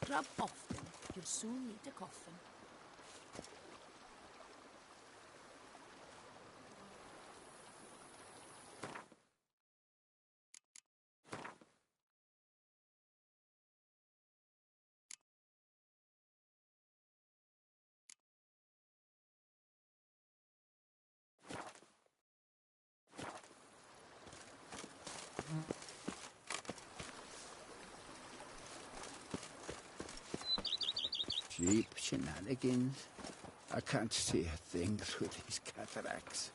Scrub often. You'll soon need a coffin. Cheap shenanigans. I can't see a thing through these cataracts.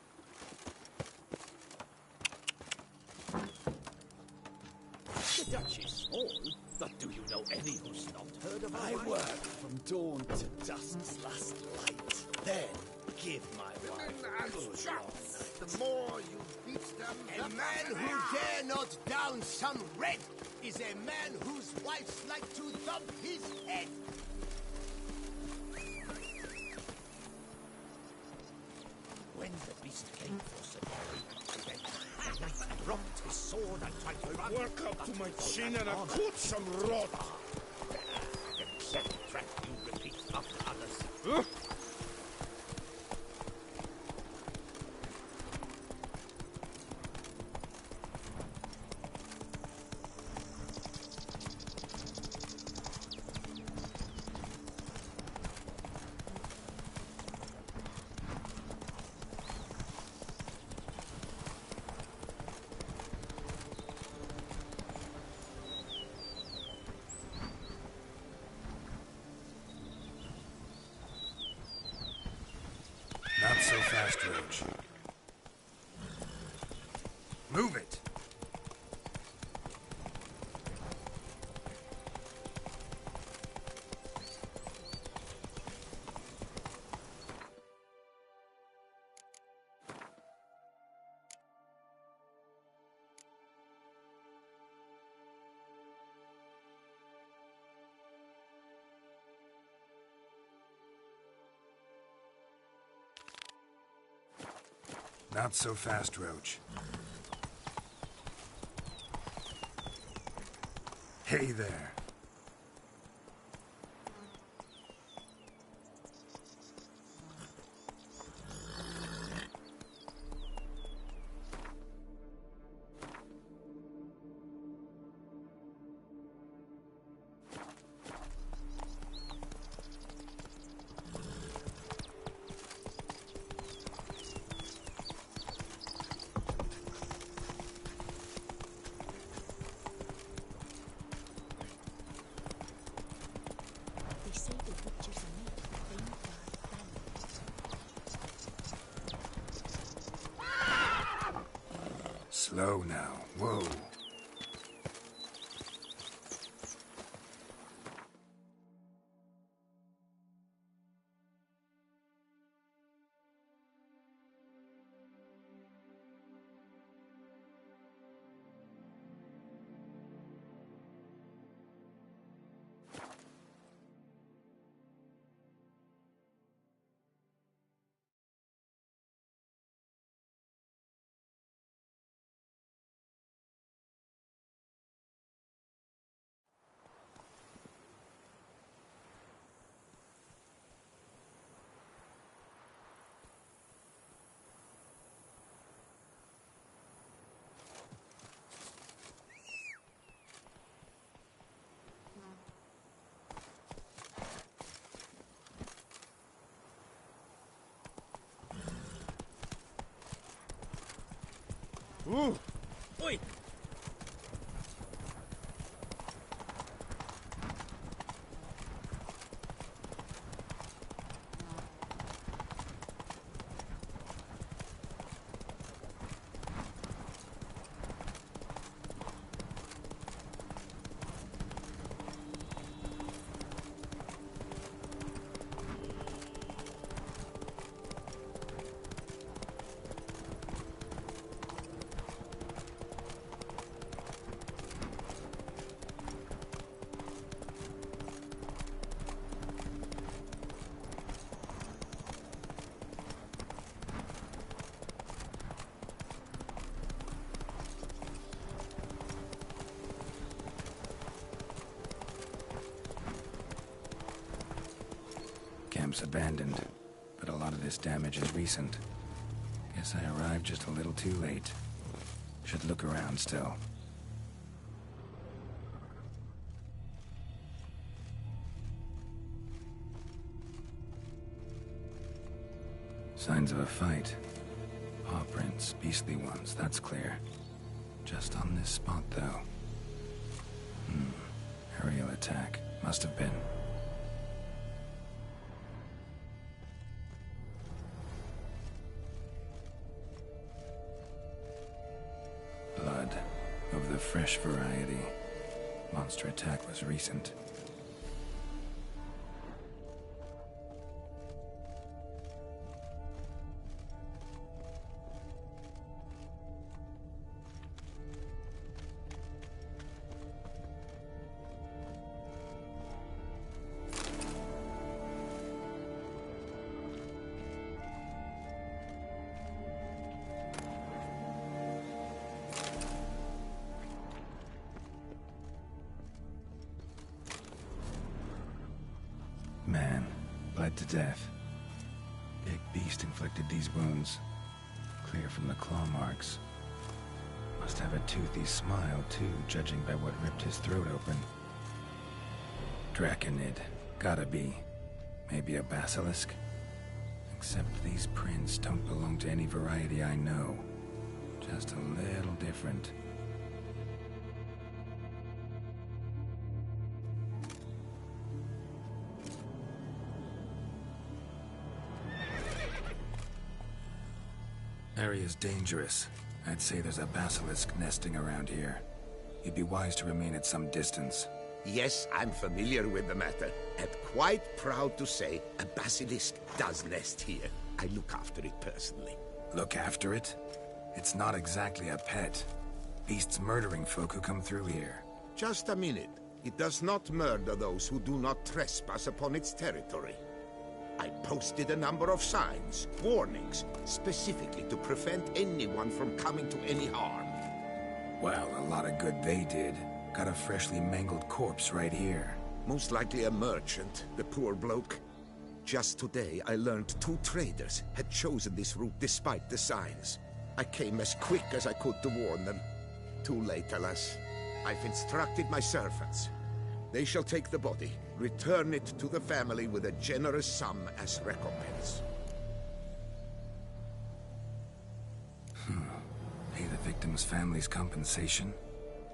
The Dutch is small, but do you know any who's not heard of I work from dawn to dusk's last light. Then give my wife a good long. The more you beat them, a man who dare not down some red is a man whose wives like to thump his head. When the beast came for Sir Gary, the knight dropped his sword and tried to run. Work up to my chin and I'll put some rot. The same track you repeat after others. Not so fast, Roach. Move it! Not so fast, Roach. Hey there. They say the witches are made of thin, dark balance. Slow now. Whoa. Oi! camp's abandoned, but a lot of this damage is recent. Guess I arrived just a little too late. Should look around still. Signs of a fight. Paw prints, beastly ones, that's clear. Just on this spot, though. Aerial attack. Must have been. Blood. Of the fresh variety. Monster attack was recent. Man, bled to death. Big beast inflicted these wounds. Clear from the claw marks. Must have a toothy smile, too, judging by what ripped his throat open. Draconid. Gotta be. Maybe a basilisk? Except these prints don't belong to any variety I know. Just a little different. Area's dangerous. I'd say there's a basilisk nesting around here. You'd be wise to remain at some distance. Yes, I'm familiar with the matter, and quite proud to say a basilisk does nest here. I look after it personally. Look after it? It's not exactly a pet. Beast's murdering folk who come through here. Just a minute. It does not murder those who do not trespass upon its territory. I posted a number of signs, warnings, specifically to prevent anyone from coming to any harm. Well, a lot of good they did. Got a freshly mangled corpse right here. Most likely a merchant, the poor bloke. Just today, I learned 2 traders had chosen this route despite the signs. I came as quick as I could to warn them. Too late, alas. I've instructed my servants. They shall take the body, return it to the family with a generous sum as recompense. Pay the victim's family's compensation?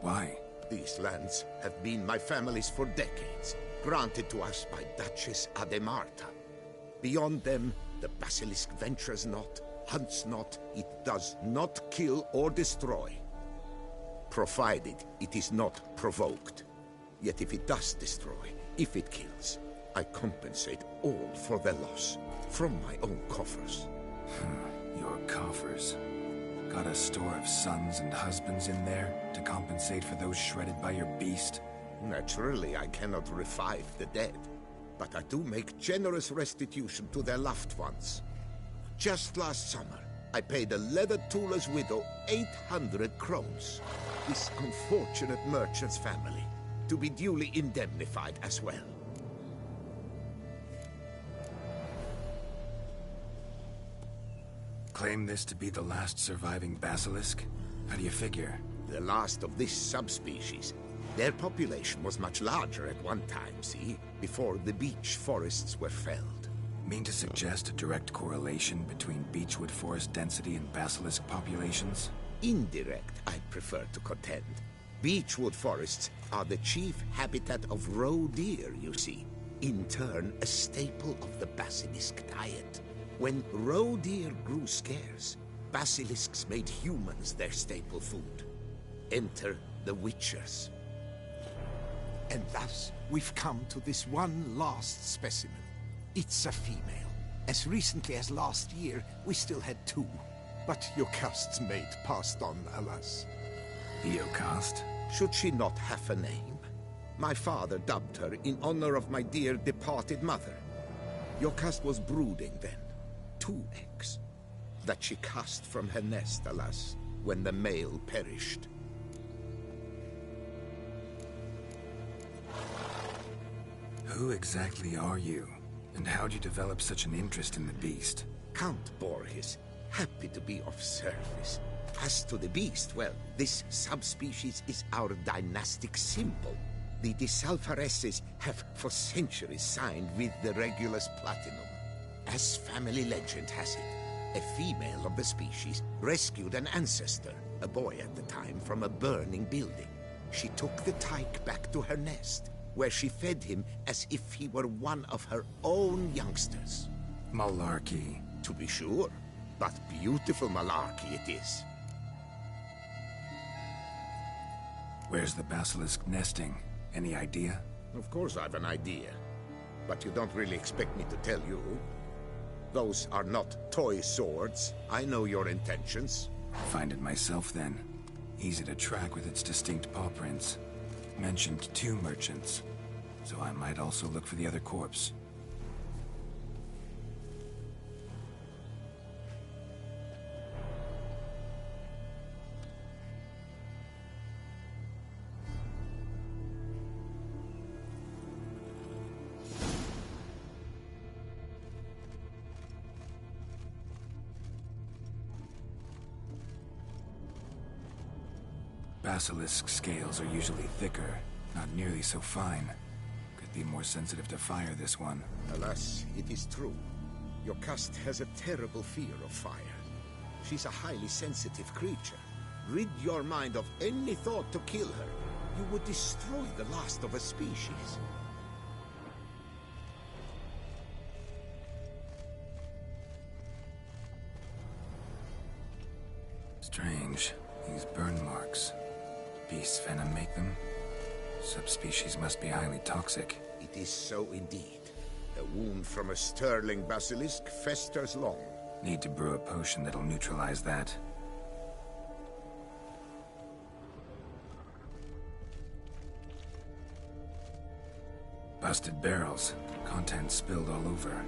Why? These lands have been my family's for decades, granted to us by Duchess Ademarta. Beyond them, the basilisk ventures not, hunts not, it does not kill or destroy. Provided it is not provoked. Yet if it does destroy, if it kills, I compensate all for their loss, from my own coffers. Your coffers. Got a store of sons and husbands in there to compensate for those shredded by your beast? Naturally, I cannot revive the dead, but I do make generous restitution to their loved ones. Just last summer, I paid a leather tooler's widow 800 crowns, this unfortunate merchant's family, to be duly indemnified as well. Claim this to be the last surviving basilisk? How do you figure? The last of this subspecies. Their population was much larger at one time, see? Before the beech forests were felled. Mean to suggest a direct correlation between beechwood forest density and basilisk populations? Indirect, I prefer to contend. Beechwood forests are the chief habitat of roe deer, you see. In turn, a staple of the basilisk diet. When roe deer grew scarce, basilisks made humans their staple food. Enter the witchers. And thus, we've come to this one last specimen. It's a female. As recently as last year, we still had 2. But Jocast's mate passed on, alas. Eocast? Should she not have a name? My father dubbed her in honor of my dear departed mother. Jocast was brooding then. 2 eggs. That she cast from her nest, alas, when the male perished. Who exactly are you? And how'd you develop such an interest in the beast? Count Borges, happy to be of service. As to the beast, well, this subspecies is our dynastic symbol. The Disalfareses have for centuries signed with the Regulus Platinum. As family legend has it, a female of the species rescued an ancestor, a boy at the time, from a burning building. She took the tyke back to her nest, where she fed him as if he were one of her own youngsters. Malarkey. To be sure, but beautiful malarkey it is. Where's the basilisk nesting? Any idea? Of course I've an idea, but you don't really expect me to tell you. Those are not toy swords. I know your intentions. Find it myself then. Easy to track with its distinct paw prints. Mentioned 2 merchants, so I might also look for the other corpse. Basilisk scales are usually thicker, not nearly so fine. Could be more sensitive to fire, this one. Alas, it is true. Your caste has a terrible fear of fire. She's a highly sensitive creature. Rid your mind of any thought to kill her. You would destroy the last of a species. Strange. These burn marks. Beast's venom make them? Subspecies must be highly toxic. It is so indeed. A wound from a sterling basilisk festers long. Need to brew a potion that'll neutralize that. Busted barrels. Contents spilled all over.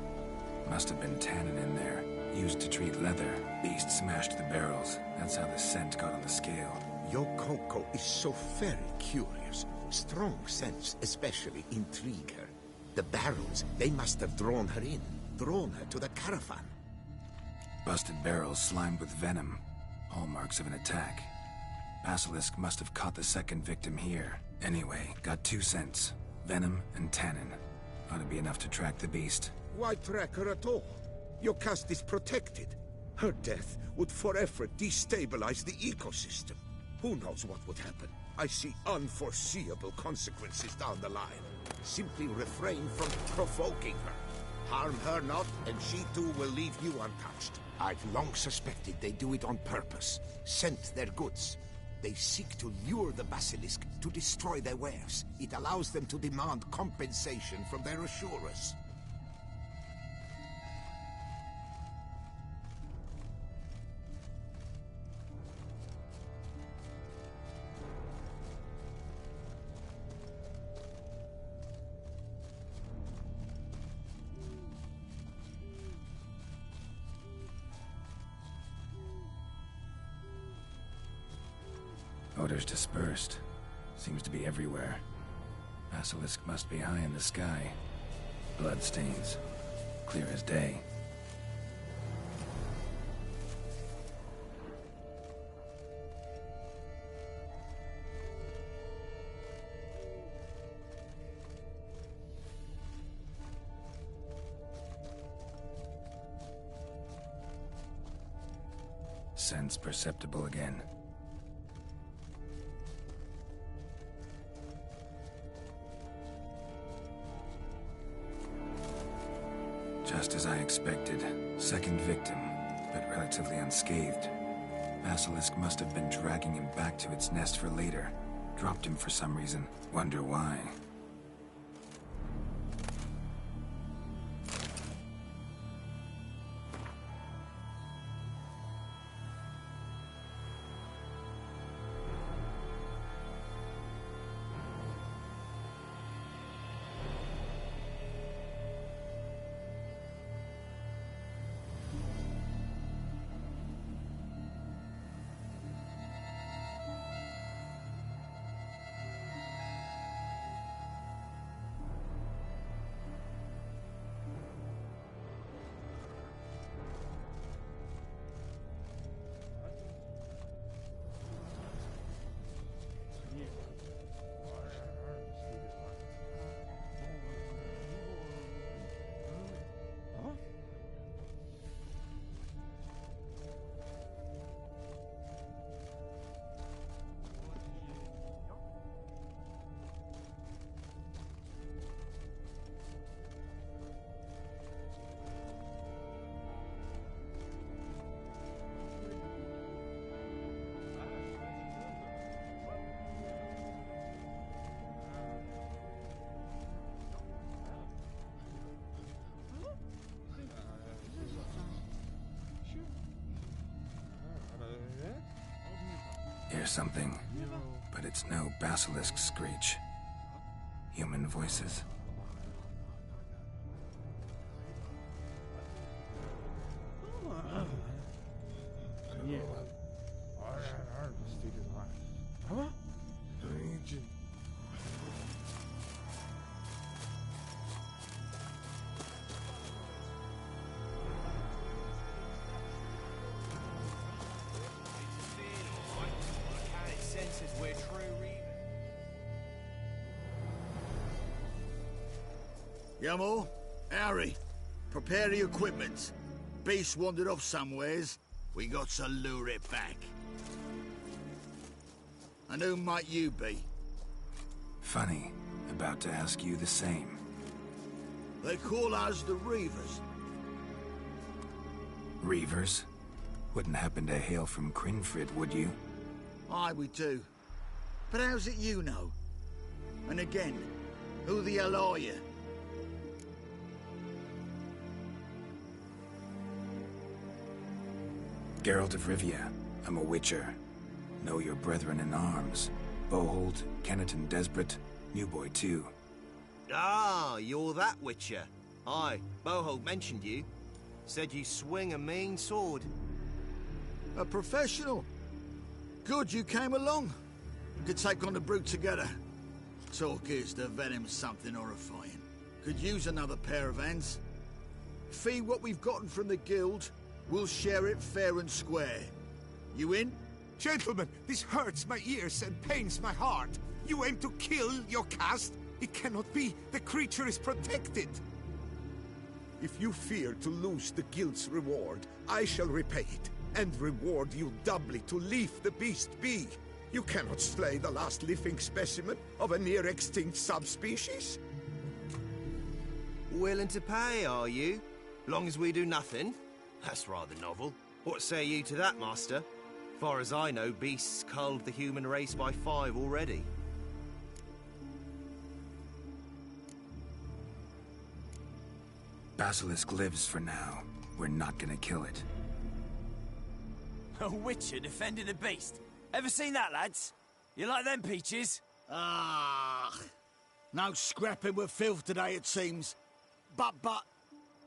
Must have been tannin in there. Used to treat leather. Beast smashed the barrels. That's how the scent got on the scale. Your Coco is so very curious. Strong scents especially intrigue her. The barrels, they must have drawn her in. Drawn her to the caravan. Busted barrels slimed with venom. Hallmarks of an attack. Basilisk must have caught the second victim here. Anyway, got 2 scents. Venom and tannin. Ought to be enough to track the beast. Why track her at all? Your caste is protected. Her death would forever destabilize the ecosystem. Who knows what would happen? I see unforeseeable consequences down the line. Simply refrain from provoking her. Harm her not, and she too will leave you untouched. I've long suspected they do it on purpose. Scent their goods. They seek to lure the basilisk to destroy their wares. It allows them to demand compensation from their assurers. Odors dispersed. Seems to be everywhere. Basilisk must be high in the sky. Bloodstains. Clear as day. Sense perceptible again. Just as I expected. Second victim, but relatively unscathed. Basilisk must have been dragging him back to its nest for later. Dropped him for some reason. Wonder why. Hear something, but it's no basilisk screech. Human voices. Yamo, Harry, prepare the equipment. Beast wandered off somewheres. We got to lure it back. And who might you be? Funny. About to ask you the same. They call us the Reavers. Reavers? Wouldn't happen to hail from Crinfrid, would you? Aye, we do. But how's it you know? And again, who the hell are you? Geralt of Rivia. I'm a witcher. Know your brethren in arms. Bohold, Kenneton Desperate, New Boy too. Ah, you're that witcher. Aye, Bohold mentioned you. Said you swing a mean sword. A professional. Good you came along. Could take on the brute together. Talk is the venom's something horrifying. Could use another pair of hands. Fee what we've gotten from the guild. We'll share it fair and square. You in? Gentlemen, this hurts my ears and pains my heart. You aim to kill your caste? It cannot be. The creature is protected. If you fear to lose the guild's reward, I shall repay it, and reward you doubly to leave the beast be. You cannot slay the last living specimen of a near-extinct subspecies. Willing to pay, are you? Long as we do nothing? That's rather novel. What say you to that, master? Far as I know, beasts culled the human race by 5 already. Basilisk lives for now. We're not gonna kill it. A witcher defending a beast. Ever seen that, lads? You like them peaches? Ah, no scrapping with filth today, it seems. But,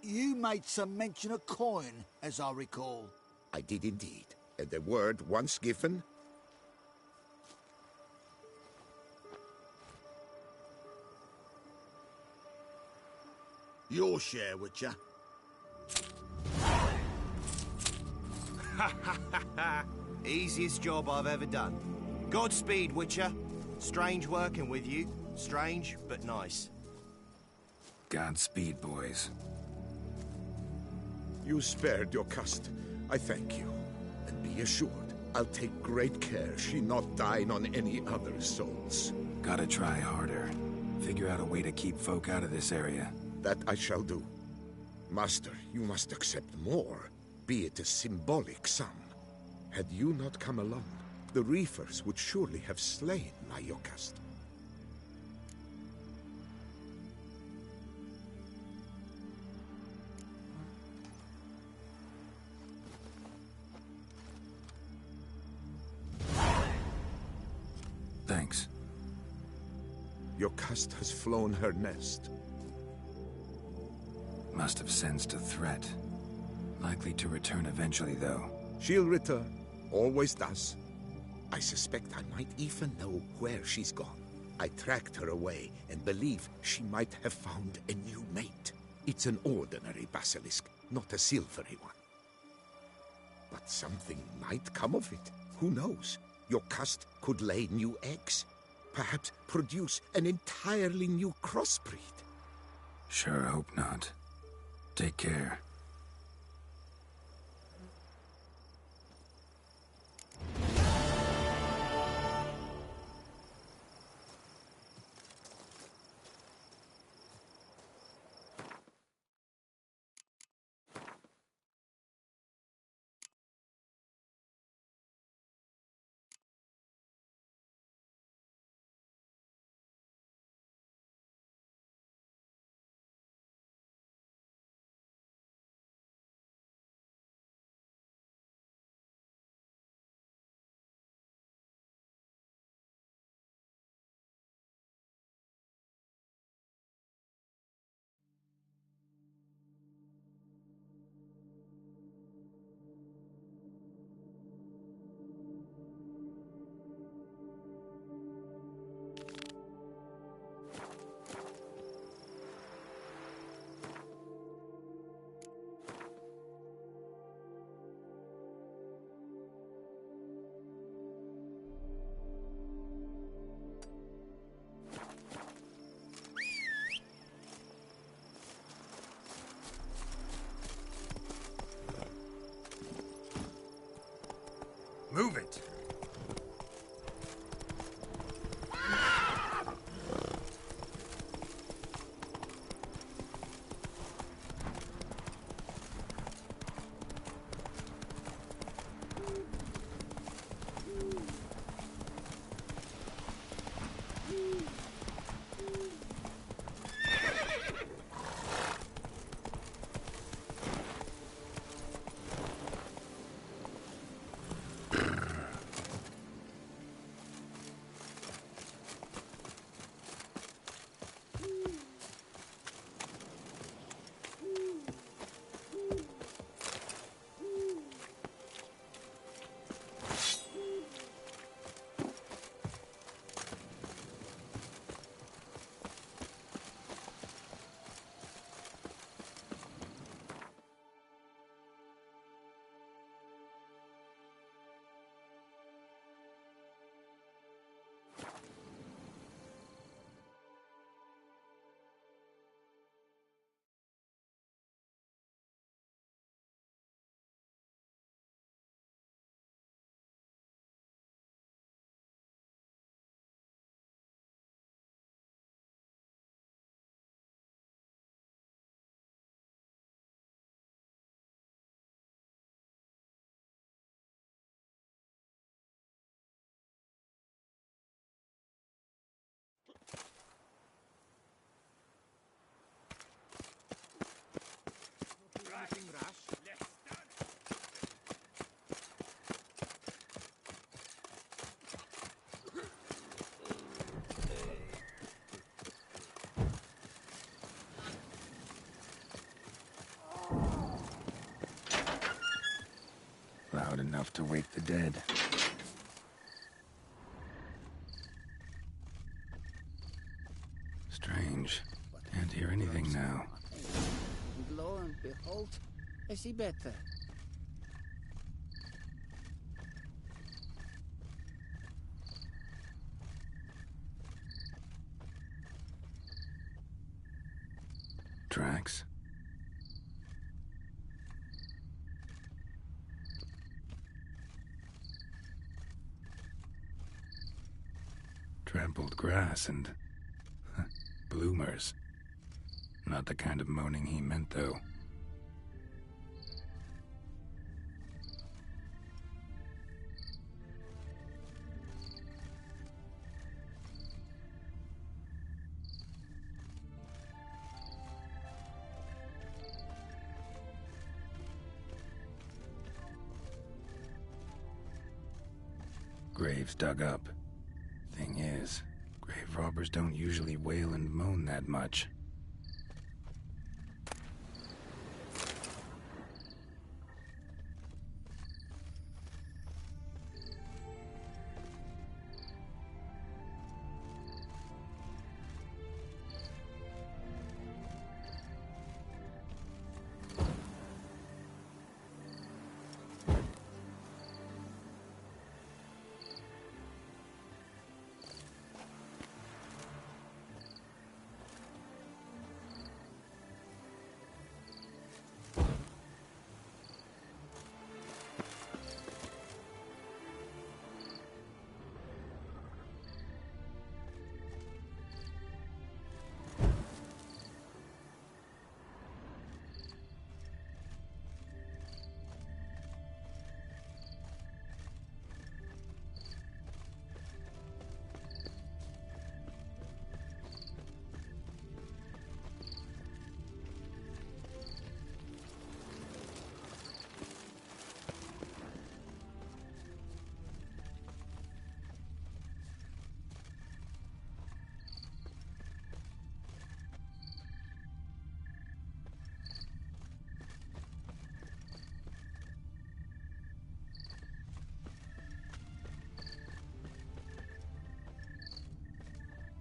you made some mention of coin, as I recall. I did indeed. And the word once given... Your share, Witcher. Easiest job I've ever done. Godspeed, Witcher. Strange working with you. Strange, but nice. Godspeed, boys. You spared your caste. I thank you. And be assured, I'll take great care she not dine on any other souls. Gotta try harder. Figure out a way to keep folk out of this area. That I shall do. Master, you must accept more, be it a symbolic sum. Had you not come along, the Reefers would surely have slain my Yokast. Thanks. Yokast has flown her nest. Must have sensed a threat. Likely to return eventually, though. She'll return. Always does. I suspect I might even know where she's gone. I tracked her away and believe she might have found a new mate. It's an ordinary basilisk, not a silvery one. But something might come of it. Who knows? Your caste could lay new eggs. Perhaps produce an entirely new crossbreed. Sure hope not. Take care. to wake the dead. Strange. Can't hear anything now. And lo and behold, I see better. Tracks? Trampled grass and bloomers. Not the kind of moaning he meant, though. Graves dug up. Thing is, grave robbers don't usually wail and moan that much.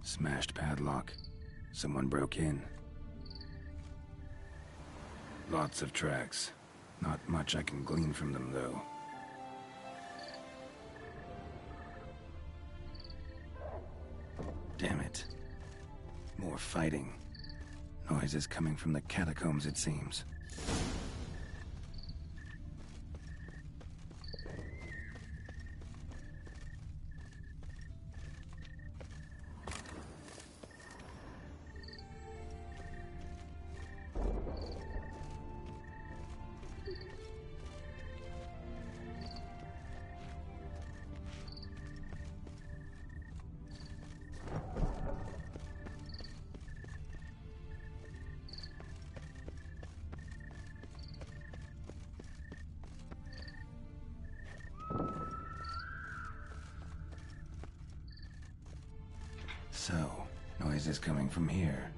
Smashed padlock. Someone broke in. Lots of tracks. Not much I can glean from them, though. Damn it. More fighting. Noises coming from the catacombs, it seems. So, noises coming from here.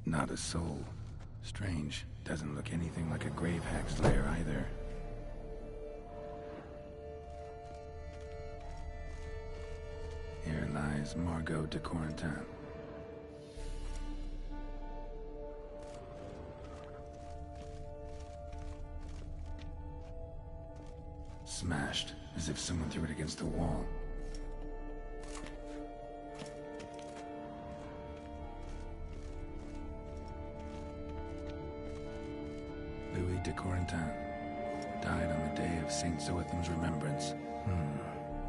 Not a soul. Strange. Doesn't look anything like a grave hack's lair either. Here lies Margot de Corentin. Smashed, as if someone threw it against the wall. Louis de Corentin died on the day of Saint Zoetham's remembrance.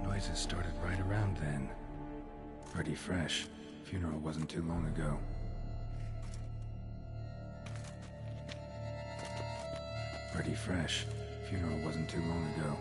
Noises started right around then. Pretty fresh. Funeral wasn't too long ago. Pretty fresh. Funeral wasn't too long ago.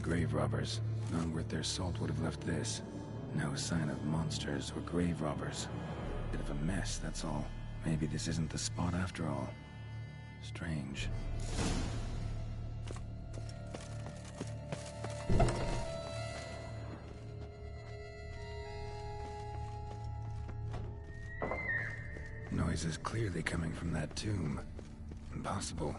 grave robbers. None worth their salt would have left this. No sign of monsters or grave robbers. Bit of a mess, that's all. Maybe this isn't the spot after all. Strange. Noise is clearly coming from that tomb. Impossible.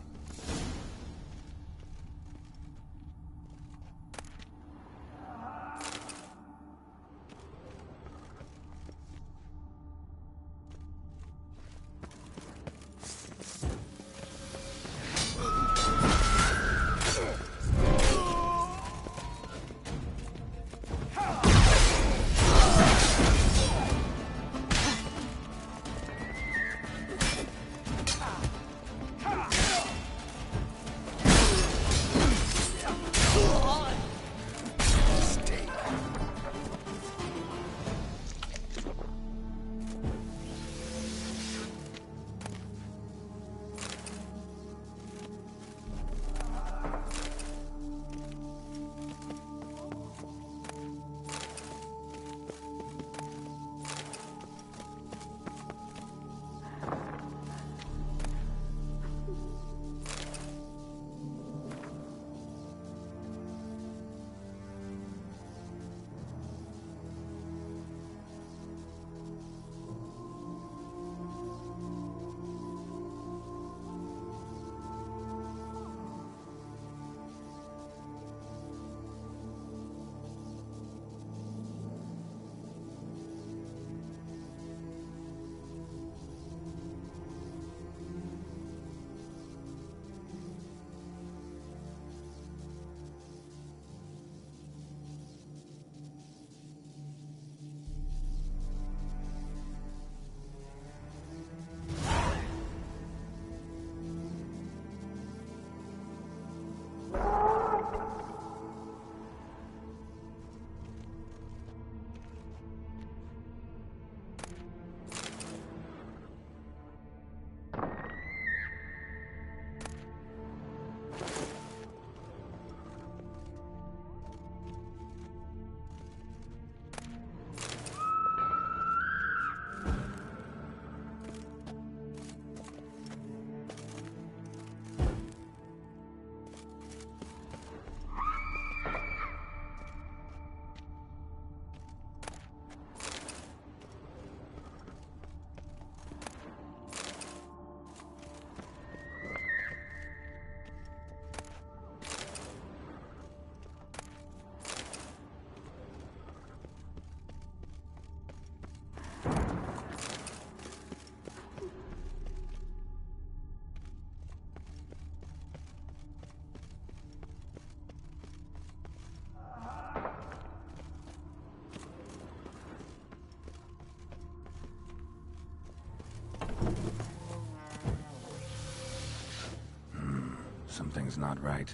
Something's not right.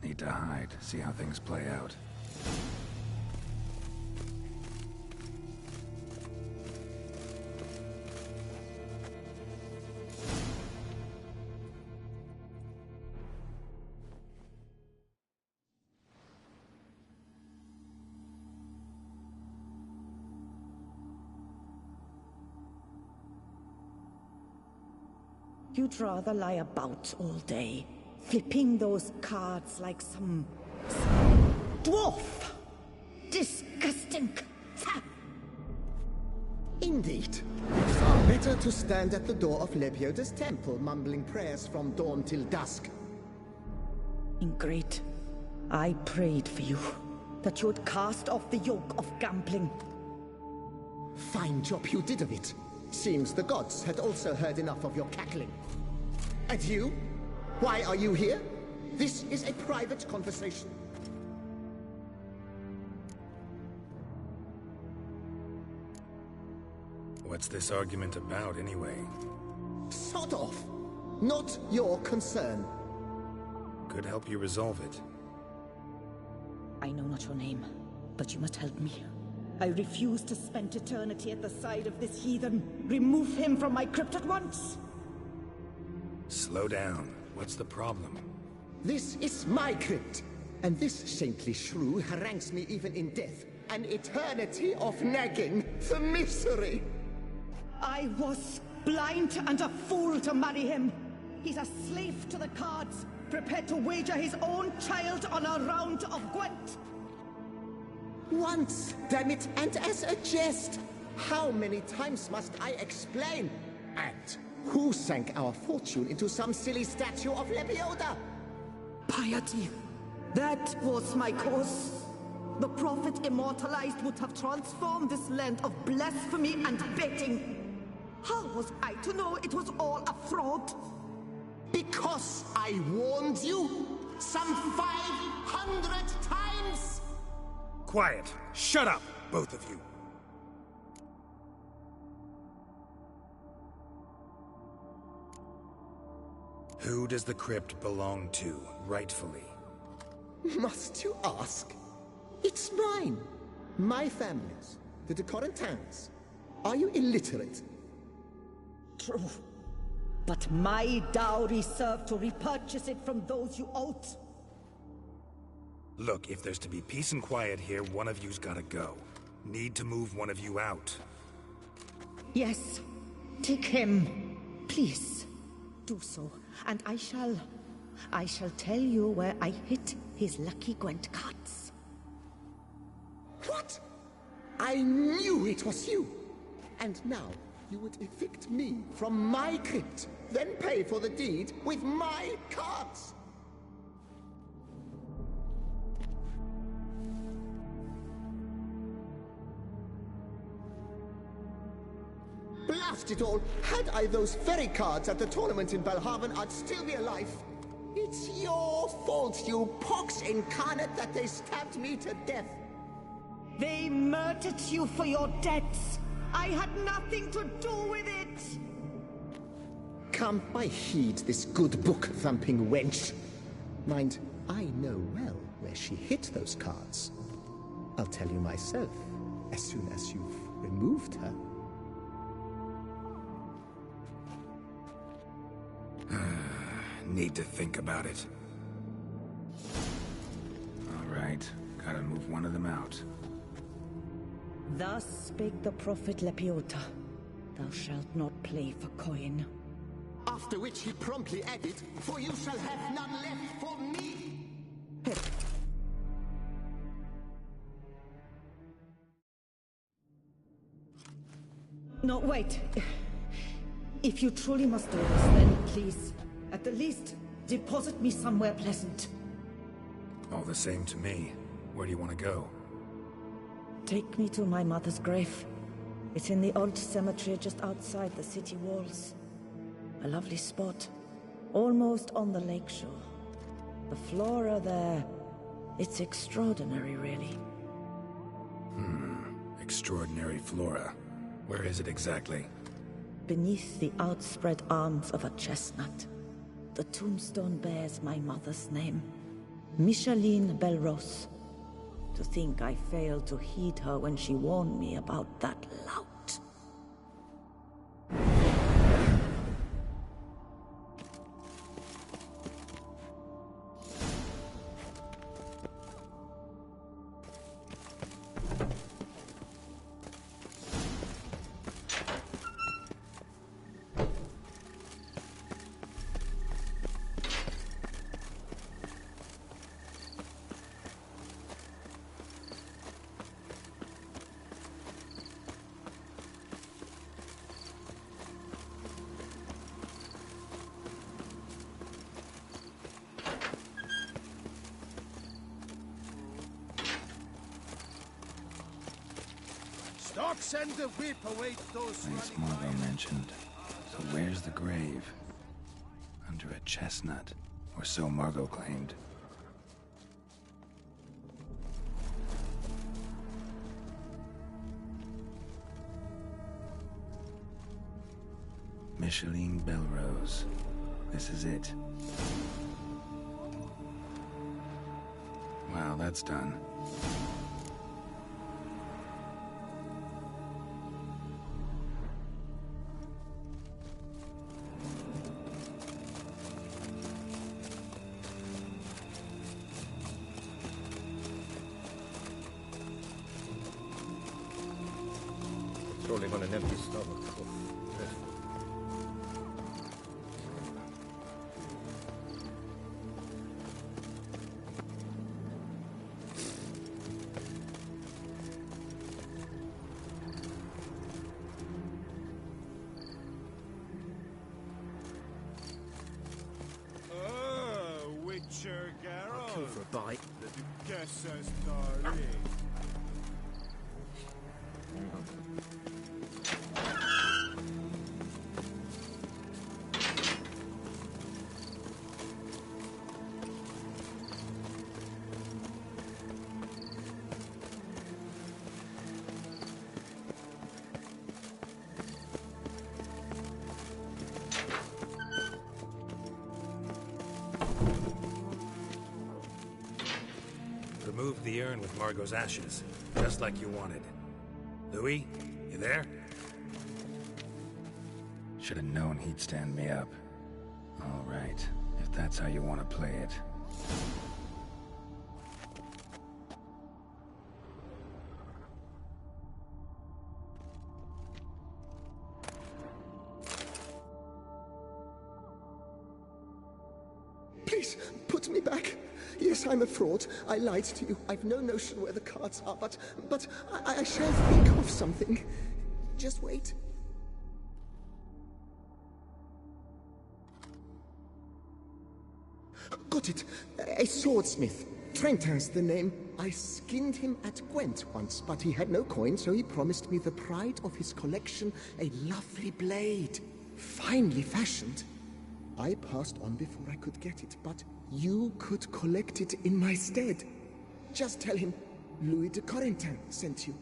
Need to hide, see how things play out. You'd rather lie about all day, flipping those cards like some dwarf. Disgusting. Indeed. Far better to stand at the door of Lebioda's temple, mumbling prayers from dawn till dusk. Great. I prayed for you, that you would cast off the yoke of gambling. Fine job you did of it. Seems the gods had also heard enough of your cackling. And you? Why are you here? This is a private conversation. What's this argument about, anyway? Sod off! Not your concern. Could help you resolve it. I know not your name, but you must help me. I refuse to spend eternity at the side of this heathen. Remove him from my crypt at once! Slow down. What's the problem? This is my crypt. And this saintly shrew harangues me even in death. An eternity of nagging for misery. I was blind and a fool to marry him. He's a slave to the cards, prepared to wager his own child on a round of Gwent. Once, damn it, and as a jest. How many times must I explain? And who sank our fortune into some silly statue of Lebioda? Piety. That was my cause. The prophet immortalized would have transformed this land of blasphemy and betting. How was I to know it was all a fraud? Because I warned you some 500 times! Quiet. Shut up, both of you. Who does the crypt belong to, rightfully? Must you ask? It's mine. My family's. The de Corentins. Are you illiterate? True. But my dowry served to repurchase it from those you owed. Look, if there's to be peace and quiet here, one of you's gotta go. Need to move one of you out. Yes. Take him. Please. Do so. And I shall tell you where I hid his lucky Gwent cards. What? I knew it was you. And now you would evict me from my crypt, then pay for the deed with my cards. Blast it all! Had I those very cards at the tournament in Belhaven, I'd still be alive. It's your fault, you pox incarnate, that they stabbed me to death. They murdered you for your debts. I had nothing to do with it. Come, I heed this good book-thumping wench. Mind, I know well where she hid those cards. I'll tell you myself, as soon as you've removed her. Need to think about it. All right, gotta move one of them out. Thus spake the prophet Lepiota. Thou shalt not play for coin. After which he promptly added, for you shall have none left for me. No, wait. If you truly must do this, then please, at the least, deposit me somewhere pleasant. All the same to me. Where do you want to go? Take me to my mother's grave. It's in the old cemetery just outside the city walls. A lovely spot, almost on the lakeshore. The flora there, it's extraordinary, really. Extraordinary flora. Where is it exactly? Beneath the outspread arms of a chestnut. The tombstone bears my mother's name, Micheline Belrose. To think I failed to heed her when she warned me about that lout. Send the whip away those Nice Margot mentioned. So where's the grave? Under a chestnut, or so Margot claimed. Micheline Belrose. This is it. Wow, that's done. Crawling on an empty stomach. Oh, dreadful. Witcher Garrow. Kill for a bite. The Duchess's darling. Remove the urn with Margot's ashes, just like you wanted. Louis, you there? Should have known he'd stand me up. All right, if that's how you want to play it. Please, put me back. Yes, I'm a fraud. I lied to you. I've no notion where the cards are, but I shall think of something. Just wait. Got it. A swordsmith. Trentin's the name. I skinned him at Gwent once, but he had no coin, so he promised me the pride of his collection, a lovely blade. Finely fashioned. I passed on before I could get it, but you could collect it in my stead. Just tell him Louis de Corentin sent you.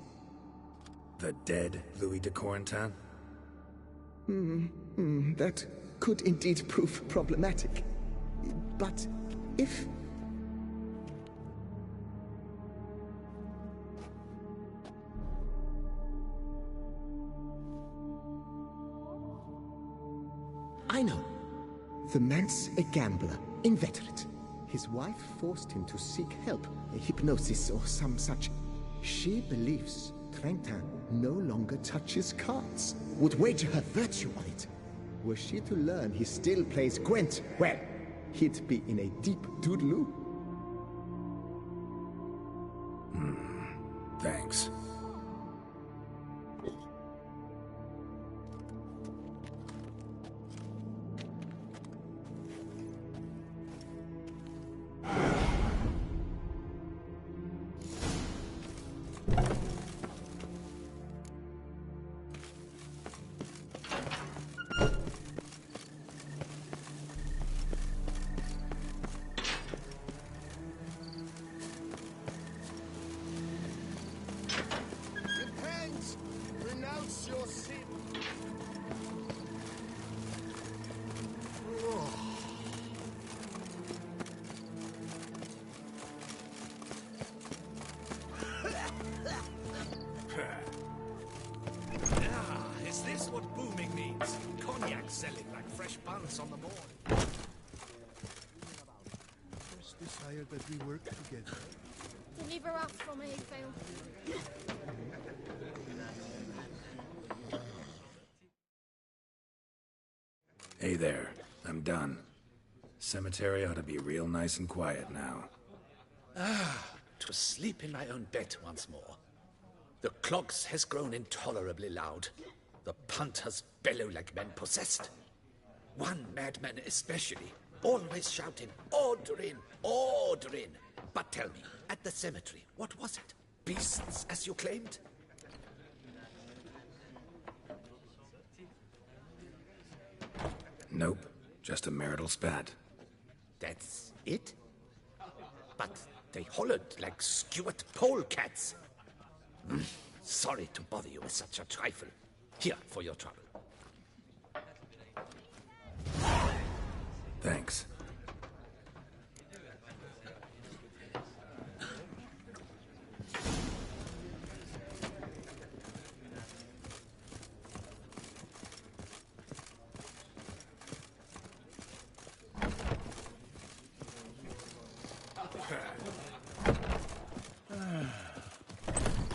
The dead Louis de Corentin? That could indeed prove problematic. But if... I know. The man's a gambler, inveterate. His wife forced him to seek help, a hypnosis or some such. She believes Trentin no longer touches cards, would wager her virtue on it. Were she to learn he still plays Gwent, well, he'd be in a deep doodaloo. Thanks. Repent! Renounce your sin! Is this what booming means? Cognac selling like fresh buns on the morn. Just desire that we work together. Deliver us from Hayfield. Hey there, I'm done. Cemetery ought to be real nice and quiet now. To sleep in my own bed once more. The clogs has grown intolerably loud. The punters bellow like men possessed. One madman especially, always shouting, "Order in! Order in!" But tell me, at the cemetery, what was it? Beasts, as you claimed? Nope, just a marital spat. That's it? But they hollered like Stuart polecats. Sorry to bother you with such a trifle. Here for your trouble. Thanks.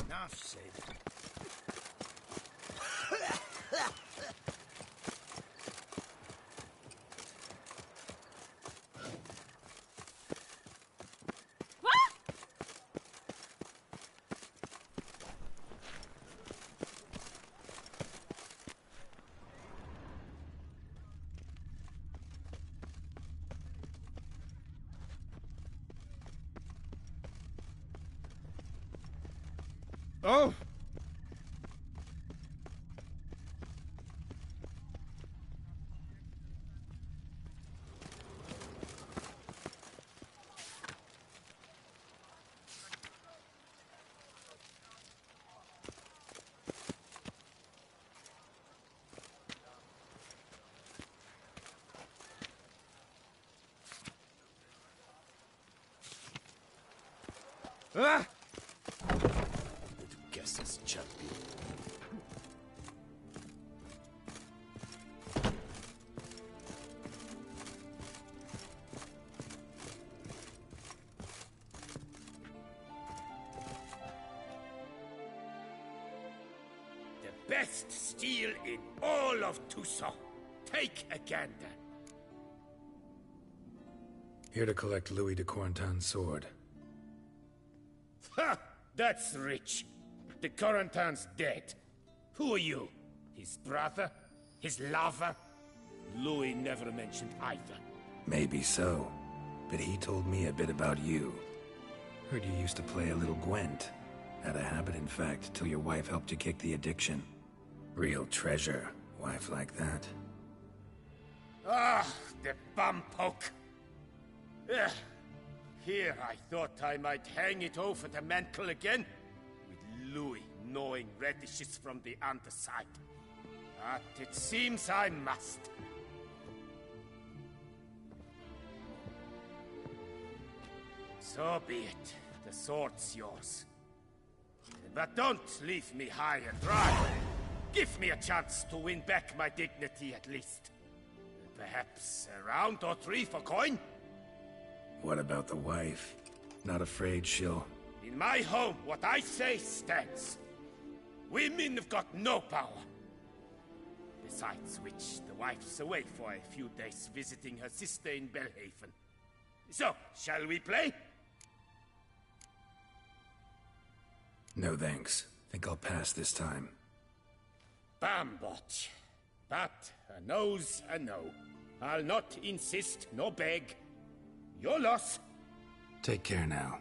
Enough said. Oh! Ah! Guess this champion. The best steel in all of Tucson. Take a gander. Here to collect Louis de Corentin's sword. Ha! That's rich. The Corentin's dead. Who are you? His brother? His lover? Louis never mentioned either. Maybe so, but he told me a bit about you. Heard you used to play a little Gwent. Had a habit, in fact, till your wife helped you kick the addiction. Real treasure, wife like that. Ah, the bumpoke. Ugh. Here I thought I might hang it over the mantle again, with Louis gnawing radishes from the underside. But it seems I must. So be it. The sword's yours. But don't leave me high and dry. Give me a chance to win back my dignity at least. Perhaps a round or three for coin? What about the wife? Not afraid she'll... In my home, what I say stands. Women have got no power. Besides which, the wife's away for a few days visiting her sister in Belhaven. So, shall we play? No thanks. Think I'll pass this time. Bambot. But a no's a no. I'll not insist nor beg. Your loss. Take care now.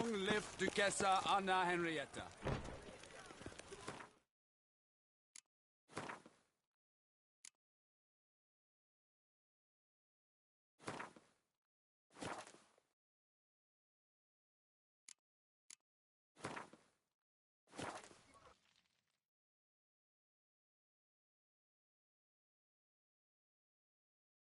Long live Duchessa Anna Henrietta.